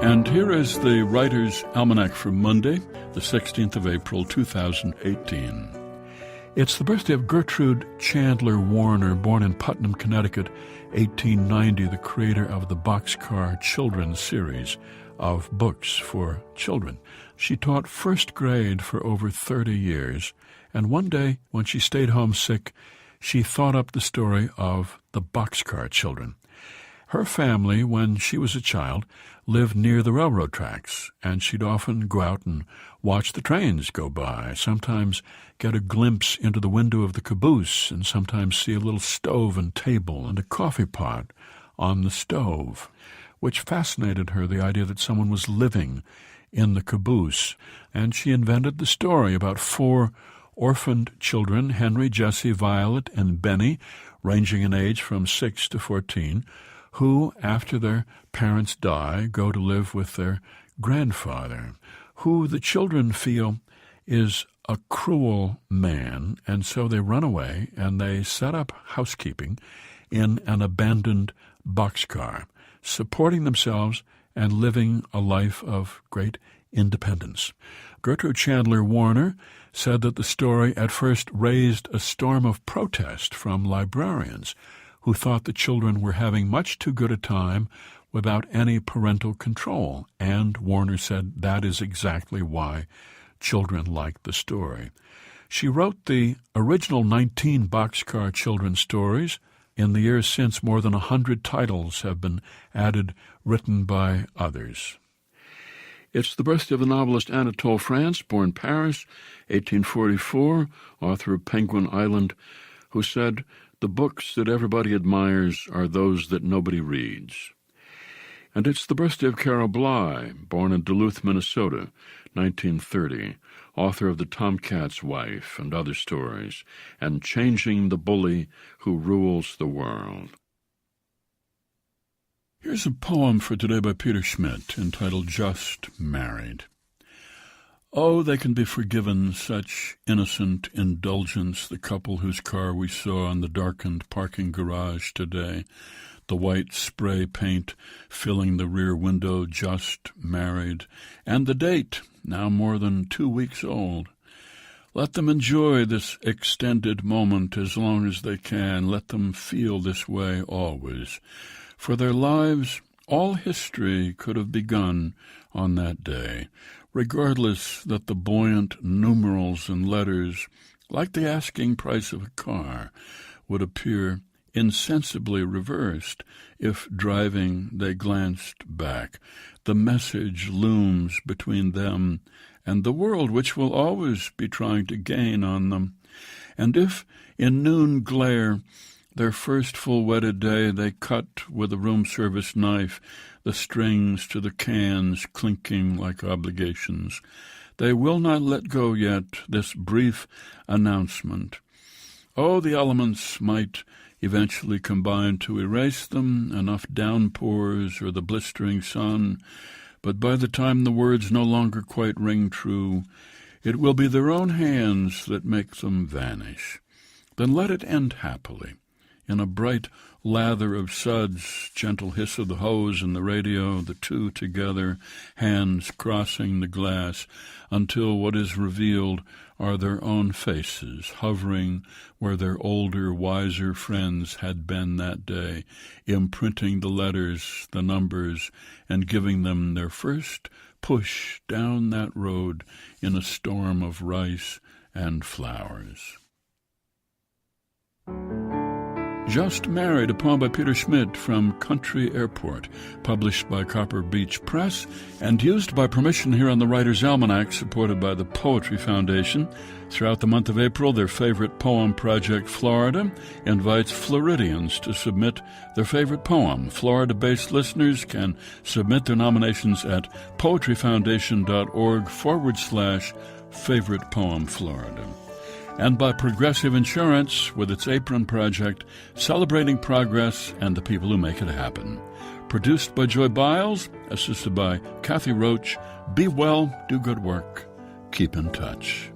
And here is the Writer's Almanac for Monday, the 16th of April, 2018. It's the birthday of Gertrude Chandler Warner, born in Putnam, Connecticut, 1890, the creator of the Boxcar Children's series of books for children. She taught first grade for over 30 years, and one day, when she stayed home sick, she thought up the story of the Boxcar Children. Her family, when she was a child, lived near the railroad tracks, and she'd often go out and watch the trains go by, sometimes get a glimpse into the window of the caboose, and sometimes see a little stove and table and a coffee pot on the stove, which fascinated her, the idea that someone was living in the caboose. And she invented the story about 4 orphaned children, Henry, Jessie, Violet, and Benny, ranging in age from 6 to 14, who, after their parents die, go to live with their grandfather, who the children feel is a cruel man, and so they run away and they set up housekeeping in an abandoned boxcar, supporting themselves and living a life of great independence. Gertrude Chandler Warner said that the story at first raised a storm of protest from librarians who thought the children were having much too good a time without any parental control, and Warner said that is exactly why children liked the story. She wrote the original 19 Boxcar Children stories. In the years since, more than 100 titles have been added, written by others. It's the birthday of the novelist Anatole France, born Paris, 1844, author of Penguin Island, who said, "The books that everybody admires are those that nobody reads." And it's the birthday of Carol Bly, born in Duluth, Minnesota, 1930, author of The Tomcat's Wife and other stories, and Changing the Bully Who Rules the World. Here's a poem for today by Peter Schmidt, entitled Just Married. Oh, they can be forgiven such innocent indulgence, the couple whose car we saw in the darkened parking garage today, the white spray paint filling the rear window, just married, and the date, now more than 2 weeks old. Let them enjoy this extended moment as long as they can. Let them feel this way always. For their lives, all history could have begun on that day, regardless that the buoyant numerals and letters, like the asking price of a car, would appear insensibly reversed if, driving, they glanced back. The message looms between them and the world, which will always be trying to gain on them. And if, in noon glare, their first full wedded day, they cut with a room service knife the strings to the cans clinking like obligations, they will not let go yet this brief announcement. Oh, the elements might eventually combine to erase them, enough downpours or the blistering sun, but by the time the words no longer quite ring true, it will be their own hands that make them vanish. Then let it end happily, in a bright lather of suds, gentle hiss of the hose and the radio, the two together, hands crossing the glass, until what is revealed are their own faces, hovering where their older, wiser friends had been that day, imprinting the letters, the numbers, and giving them their first push down that road in a storm of rice and flowers. Just Married, a poem by Peter Schmidt from Country Airport, published by Copper Beech Press and used by permission here on the Writer's Almanac, supported by the Poetry Foundation. Throughout the month of April, their favorite poem project, Florida, invites Floridians to submit their favorite poem. Florida-based listeners can submit their nominations at poetryfoundation.org/favorite poem Florida. And by Progressive Insurance with its Apron Project, celebrating progress and the people who make it happen. Produced by Joy Biles, assisted by Kathy Roach. Be well, do good work, keep in touch.